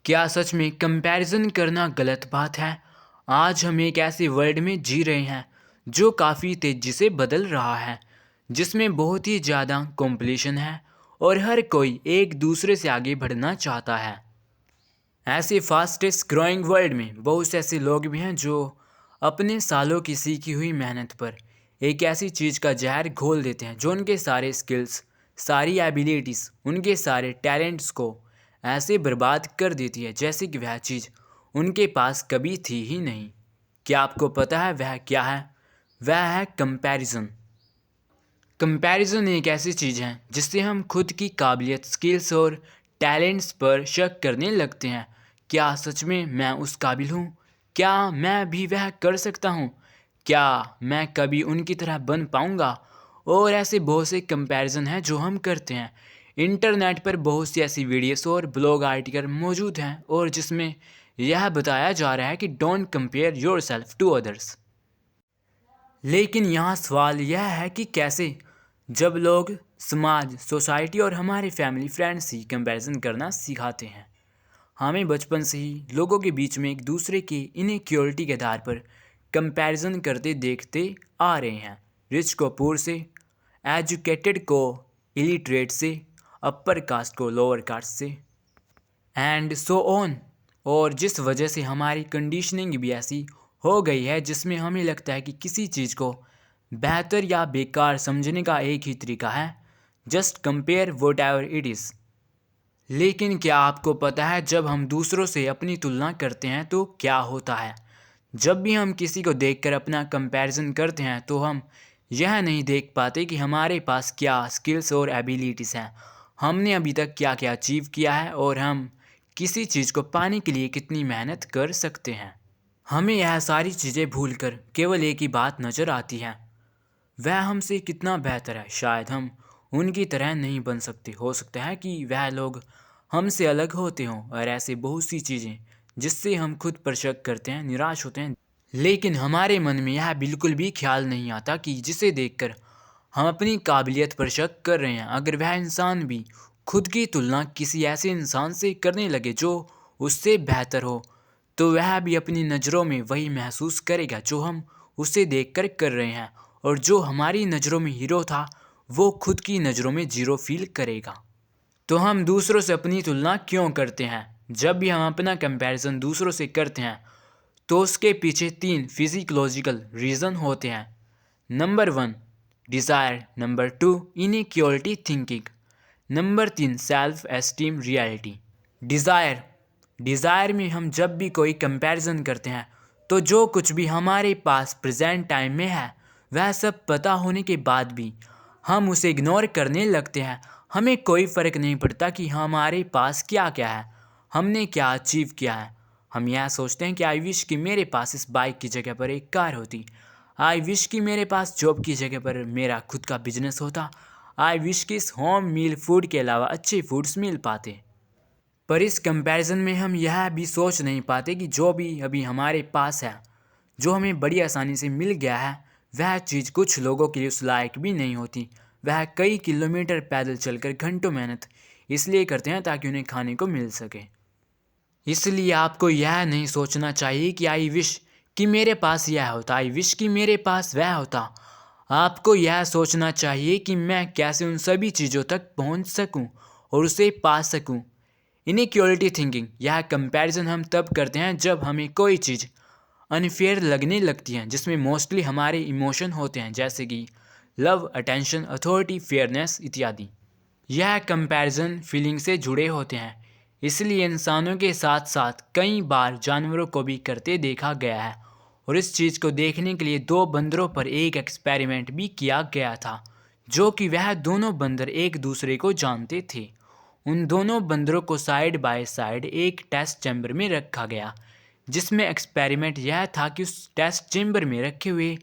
क्या सच में कंपैरिजन करना गलत बात है? आज हम एक ऐसे वर्ल्ड में जी रहे हैं जो काफ़ी तेज़ी से बदल रहा है, जिसमें बहुत ही ज़्यादा कंपटीशन है और हर कोई एक दूसरे से आगे बढ़ना चाहता है। ऐसे फास्टेस्ट ग्रोइंग वर्ल्ड में बहुत से ऐसे लोग भी हैं जो अपने सालों की सीखी हुई मेहनत पर एक ऐसी चीज़ का जहर घोल देते हैं जो उनके सारे स्किल्स, सारी एबिलिटीज़, उनके सारे टैलेंट्स को ऐसे बर्बाद कर देती है जैसे कि वह चीज़ उनके पास कभी थी ही नहीं। क्या आपको पता है वह क्या है? वह है कंपैरिजन। कंपैरिजन एक ऐसी चीज़ है जिससे हम खुद की काबिलियत, स्किल्स और टैलेंट्स पर शक करने लगते हैं। क्या सच में मैं उस काबिल हूँ? क्या मैं भी वह कर सकता हूँ? क्या मैं कभी उनकी तरह बन पाऊँगा? और ऐसे बहुत से कंपैरिजन हैं जो हम करते हैं। इंटरनेट पर बहुत सी ऐसी वीडियोस और ब्लॉग आर्टिकल मौजूद हैं और जिसमें यह बताया जा रहा है कि don't compare yourself to others. लेकिन यहाँ सवाल यह है कि कैसे? जब लोग, समाज, सोसाइटी और हमारे फैमिली फ्रेंड्स ही कंपैरिजन करना सिखाते हैं। हमें बचपन से ही लोगों के बीच में एक दूसरे की इनइक्वालिटी के आधार पर कंपैरिजन करते देखते आ रहे हैं। रिच को पुअर से, एजुकेटेड को इलिटरेट से, अपर कास्ट को लोअर कास्ट से, एंड सो ऑन। और जिस वजह से हमारी कंडीशनिंग भी ऐसी हो गई है जिसमें हमें लगता है कि किसी चीज़ को बेहतर या बेकार समझने का एक ही तरीका है, just compare what ever it is. लेकिन क्या आपको पता है जब हम दूसरों से अपनी तुलना करते हैं तो क्या होता है? जब भी हम किसी को देखकर अपना कंपैरिजन करते हैं तो हम यह नहीं देख पाते कि हमारे पास क्या स्किल्स और एबिलिटीज़ हैं, हमने अभी तक क्या क्या अचीव किया है और हम किसी चीज़ को पाने के लिए कितनी मेहनत कर सकते हैं। हमें यह सारी चीज़ें भूलकर केवल एक ही बात नज़र आती है, वह हमसे कितना बेहतर है। शायद हम उनकी तरह नहीं बन सकते, हो सकता है कि वह लोग हमसे अलग होते हों, और ऐसे बहुत सी चीज़ें जिससे हम खुद पर शक करते हैं, निराश होते हैं। लेकिन हमारे मन में यह बिल्कुल भी ख्याल नहीं आता कि जिसे देखकर हम अपनी काबिलियत पर शक कर रहे हैं, अगर वह इंसान भी खुद की तुलना किसी ऐसे इंसान से करने लगे जो उससे बेहतर हो, तो वह भी अपनी नज़रों में वही महसूस करेगा जो हम उसे देखकर कर रहे हैं, और जो हमारी नज़रों में हीरो था वो खुद की नज़रों में जीरो फील करेगा। तो हम दूसरों से अपनी तुलना क्यों करते हैं? जब भी हम अपना कंपैरिजन दूसरों से करते हैं तो उसके पीछे 3 फिजियोलॉजिकल रीज़न होते हैं। Number 1 desire, number 2 inequality thinking, number 3 self esteem reality. Desire में हम जब भी कोई कंपैरिजन करते हैं तो जो कुछ भी हमारे पास प्रेजेंट टाइम में है वह सब पता होने के बाद भी हम उसे इग्नोर करने लगते हैं। हमें कोई फ़र्क नहीं पड़ता कि हमारे पास क्या क्या है, हमने क्या अचीव किया है। हम यह सोचते हैं कि आई विश कि मेरे पास इस बाइक की जगह पर एक कार होती, आई विश कि मेरे पास जॉब की जगह पर मेरा खुद का बिजनेस होता, आई विश कि इस होम मील फूड के अलावा अच्छे फूड्स मिल पाते। पर इस कंपैरिजन में हम यह भी सोच नहीं पाते कि जो भी अभी हमारे पास है, जो हमें बड़ी आसानी से मिल गया है, वह चीज़ कुछ लोगों के लिए उस लायक भी नहीं होती। वह कई किलोमीटर पैदल चलकर घंटों मेहनत इसलिए करते हैं ताकि उन्हें खाने को मिल सके। इसलिए आपको यह नहीं सोचना चाहिए कि आई विश कि मेरे पास यह होता, आई विश कि मेरे पास वह होता। आपको यह सोचना चाहिए कि मैं कैसे उन सभी चीज़ों तक पहुंच सकूं और उसे पा सकूं। इनइक्वालिटी थिंकिंग, यह कंपैरिजन हम तब करते हैं जब हमें कोई चीज़ अनफेयर लगने लगती है जिसमें मोस्टली हमारे इमोशन होते हैं, जैसे कि लव, अटेंशन, अथॉरिटी, फेयरनेस इत्यादि। यह कंपैरिजन फीलिंग से जुड़े होते हैं, इसलिए इंसानों के साथ साथ कई बार जानवरों को भी करते देखा गया है। और इस चीज़ को देखने के लिए 2 बंदरों पर एक एक्सपेरिमेंट भी किया गया था, जो कि वह दोनों बंदर एक दूसरे को जानते थे। उन दोनों बंदरों को साइड बाय साइड एक टेस्ट चैम्बर में रखा गया, जिसमें एक्सपेरिमेंट यह था कि उस टेस्ट चैम्बर में रखे हुए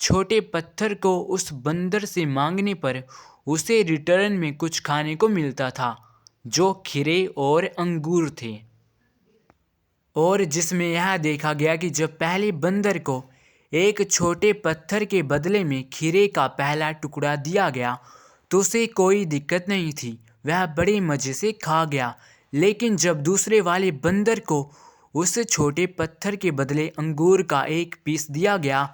छोटे पत्थर को उस बंदर से मांगने पर उसे रिटर्न में कुछ खाने को मिलता था, जो खीरे और अंगूर थे। और जिसमें यह देखा गया कि जब पहले बंदर को एक छोटे पत्थर के बदले में खीरे का पहला टुकड़ा दिया गया तो उसे कोई दिक्कत नहीं थी, वह बड़े मज़े से खा गया। लेकिन जब दूसरे वाले बंदर को उस छोटे पत्थर के बदले अंगूर का एक पीस दिया गया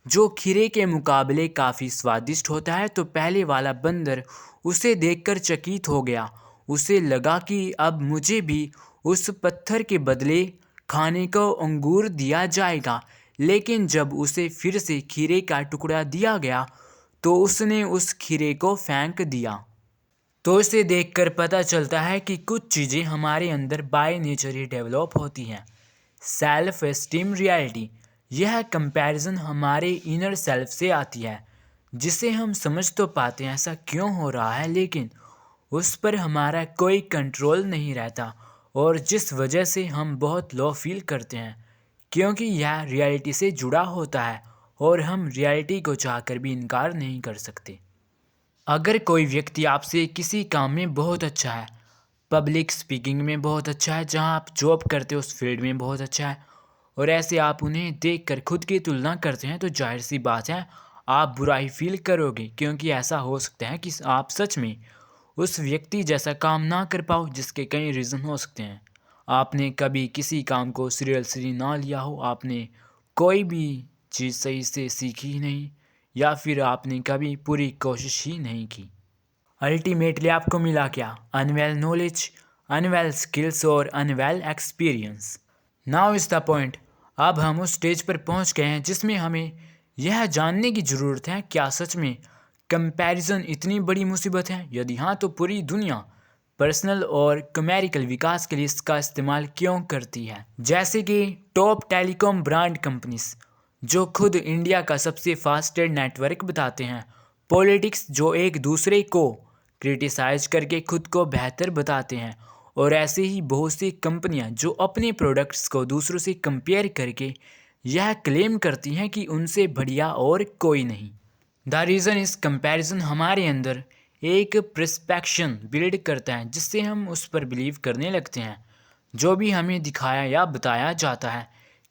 जो खीरे के मुकाबले काफ़ी स्वादिष्ट होता है, तो पहले वाला बंदर उसे देखकर चकित हो गया। उसे लगा कि अब मुझे भी उस पत्थर के बदले खाने को अंगूर दिया जाएगा। लेकिन जब उसे फिर से खीरे का टुकड़ा दिया गया तो उसने उस खीरे को फेंक दिया। तो इसे देखकर पता चलता है कि कुछ चीज़ें हमारे अंदर बाय नेचर ही डेवलप होती हैं। सेल्फ एस्टीम रियलिटी, यह कंपैरिजन हमारे इनर सेल्फ से आती है, जिसे हम समझ तो पाते हैं ऐसा क्यों हो रहा है, लेकिन उस पर हमारा कोई कंट्रोल नहीं रहता, और जिस वजह से हम बहुत लो फील करते हैं, क्योंकि यह रियलिटी से जुड़ा होता है और हम रियलिटी को चाहकर भी इनकार नहीं कर सकते। अगर कोई व्यक्ति आपसे किसी काम में बहुत अच्छा है, पब्लिक स्पीकिंग में बहुत अच्छा है, जहां आप जॉब करते हो उस फील्ड में बहुत अच्छा है, और ऐसे आप उन्हें देखकर खुद की तुलना करते हैं, तो जाहिर सी बात है आप बुरा ही फील करोगे, क्योंकि ऐसा हो सकता है कि आप सच में उस व्यक्ति जैसा काम ना कर पाओ, जिसके कई रीज़न हो सकते हैं। आपने कभी किसी काम को सीरियसली ना लिया हो, आपने कोई भी चीज़ सही से सीखी ही नहीं, या फिर आपने कभी पूरी कोशिश ही नहीं की। अल्टीमेटली आपको मिला क्या? अनवेल नॉलेज, अनवेल स्किल्स और unveil experience. Now is the point. अब हम उस स्टेज पर पहुंच गए हैं जिसमें हमें यह जानने की ज़रूरत है, क्या सच में कंपैरिजन इतनी बड़ी मुसीबत है? यदि हाँ, तो पूरी दुनिया पर्सनल और कमर्शियल विकास के लिए इसका इस्तेमाल क्यों करती है? जैसे कि टॉप टेलीकॉम ब्रांड कंपनीज जो खुद इंडिया का सबसे फास्टेस्ट नेटवर्क बताते हैं, पॉलिटिक्स जो एक दूसरे को क्रिटिसाइज करके खुद को बेहतर बताते हैं, और ऐसे ही बहुत सी कंपनियां जो अपने प्रोडक्ट्स को दूसरों से कंपेयर करके यह क्लेम करती हैं कि उनसे बढ़िया और कोई नहीं। द रीज़न इस कंपैरिजन हमारे अंदर एक प्रिस्पेक्शन बिल्ड करता है, जिससे हम उस पर बिलीव करने लगते हैं जो भी हमें दिखाया या बताया जाता है।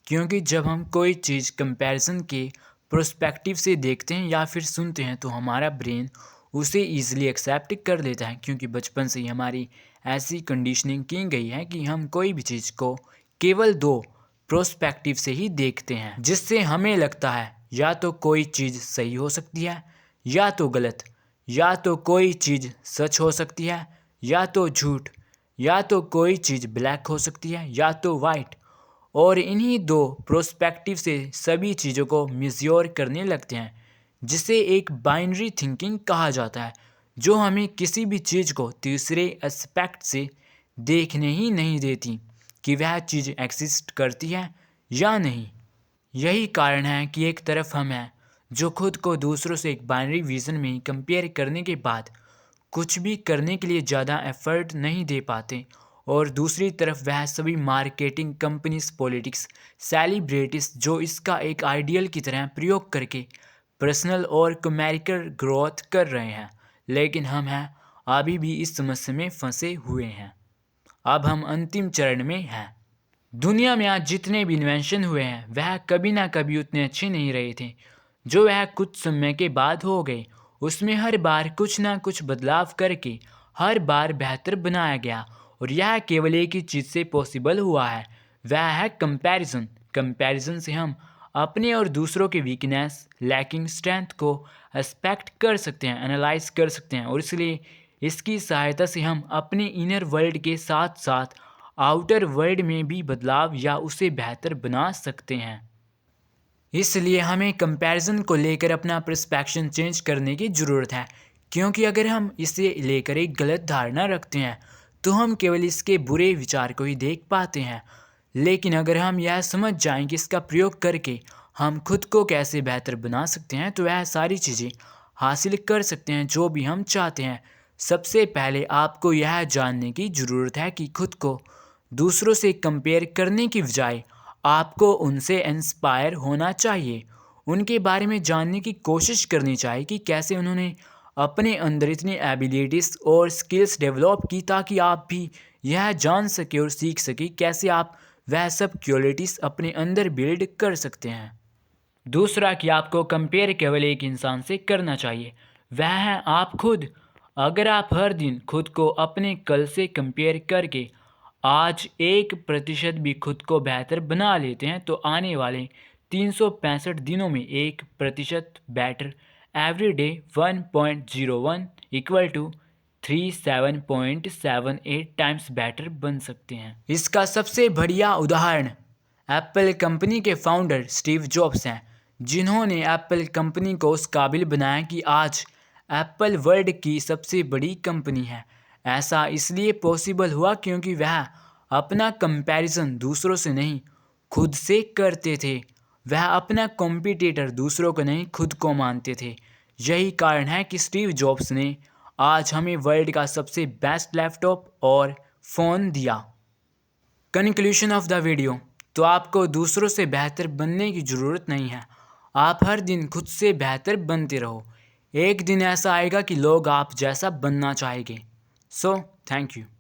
क्योंकि जब हम कोई चीज़ कंपैरिजन के प्रोस्पेक्टिव से देखते हैं या फिर सुनते हैं, तो हमारा ब्रेन उसे ईजिली एक्सेप्ट कर लेता है, क्योंकि बचपन से ही हमारी ऐसी कंडीशनिंग की गई है कि हम कोई भी चीज़ को केवल दो प्रोस्पेक्टिव से ही देखते हैं, जिससे हमें लगता है या तो कोई चीज़ सही हो सकती है या तो गलत, या तो कोई चीज़ सच हो सकती है या तो झूठ, या तो कोई चीज़ ब्लैक हो सकती है या तो वाइट, और इन्हीं दो प्रोस्पेक्टिव से सभी चीज़ों को मेज़र करने लगते हैं, जिसे एक बाइनरी थिंकिंग कहा जाता है, जो हमें किसी भी चीज़ को तीसरे एस्पेक्ट से देखने ही नहीं देती कि वह चीज़ एग्जिस्ट करती है या नहीं। यही कारण है कि एक तरफ हम हैं जो खुद को दूसरों से एक बाइनरी विज़न में कंपेयर करने के बाद कुछ भी करने के लिए ज़्यादा एफर्ट नहीं दे पाते, और दूसरी तरफ वह सभी मार्केटिंग कंपनीज, पॉलिटिक्स, सेलिब्रिटीज जो इसका एक आइडियल की तरह प्रयोग करके पर्सनल और कमर्शियल ग्रोथ कर रहे हैं। लेकिन हम हैं अभी भी इस समस्या में फंसे हुए हैं। अब हम अंतिम चरण में हैं। दुनिया में आज जितने भी इन्वेंशन हुए हैं वह कभी ना कभी उतने अच्छे नहीं रहे थे जो वह कुछ समय के बाद हो गए। उसमें हर बार कुछ ना कुछ बदलाव करके हर बार बेहतर बनाया गया, और यह केवल एक ही चीज़ से पॉसिबल हुआ है, वह है कंपैरिजन। कंपैरिजन से हम अपने और दूसरों के वीकनेस, लैकिंग स्ट्रेंथ को एक्सपेक्ट कर सकते हैं, एनालाइज कर सकते हैं, और इसलिए इसकी सहायता से हम अपने इनर वर्ल्ड के साथ साथ आउटर वर्ल्ड में भी बदलाव या उसे बेहतर बना सकते हैं। इसलिए हमें कंपैरिजन को लेकर अपना पर्सपेक्शन चेंज करने की ज़रूरत है, क्योंकि अगर हम इसे लेकर एक गलत धारणा रखते हैं तो हम केवल इसके बुरे विचार को ही देख पाते हैं। लेकिन अगर हम यह समझ जाएं कि इसका प्रयोग करके हम खुद को कैसे बेहतर बना सकते हैं, तो वह सारी चीज़ें हासिल कर सकते हैं जो भी हम चाहते हैं। सबसे पहले आपको यह जानने की ज़रूरत है कि खुद को दूसरों से कंपेयर करने की बजाय आपको उनसे इंस्पायर होना चाहिए। उनके बारे में जानने की कोशिश करनी चाहिए कि कैसे उन्होंने अपने अंदर इतनी एबिलिटीज़ और स्किल्स डेवलप की, ताकि आप भी यह जान सके और सीख सके कैसे आप वह सब क्वालिटीज़ अपने अंदर बिल्ड कर सकते हैं। दूसरा कि आपको कंपेयर केवल एक इंसान से करना चाहिए, वह है आप खुद। अगर आप हर दिन खुद को अपने कल से कंपेयर करके आज 1% भी खुद को बेहतर बना लेते हैं तो आने वाले 365 दिनों में 1% better every day 1.01 equal to 37.78 times better बन सकते हैं। इसका सबसे बढ़िया उदाहरण एप्पल कंपनी के फाउंडर स्टीव जॉब्स हैं, जिन्होंने एप्पल कंपनी को उस काबिल बनाया कि आज एप्पल वर्ल्ड की सबसे बड़ी कंपनी है। ऐसा इसलिए पॉसिबल हुआ क्योंकि वह अपना कंपैरिजन दूसरों से नहीं खुद से करते थे। वह अपना कॉम्पिटिटर दूसरों को नहीं खुद को मानते थे। यही कारण है कि स्टीव जॉब्स ने आज हमें वर्ल्ड का सबसे बेस्ट लैपटॉप और फ़ोन दिया। कंक्लूजन ऑफ द वीडियो, तो आपको दूसरों से बेहतर बनने की ज़रूरत नहीं है। आप हर दिन खुद से बेहतर बनते रहो। एक दिन ऐसा आएगा कि लोग आप जैसा बनना चाहेंगे। So thank you.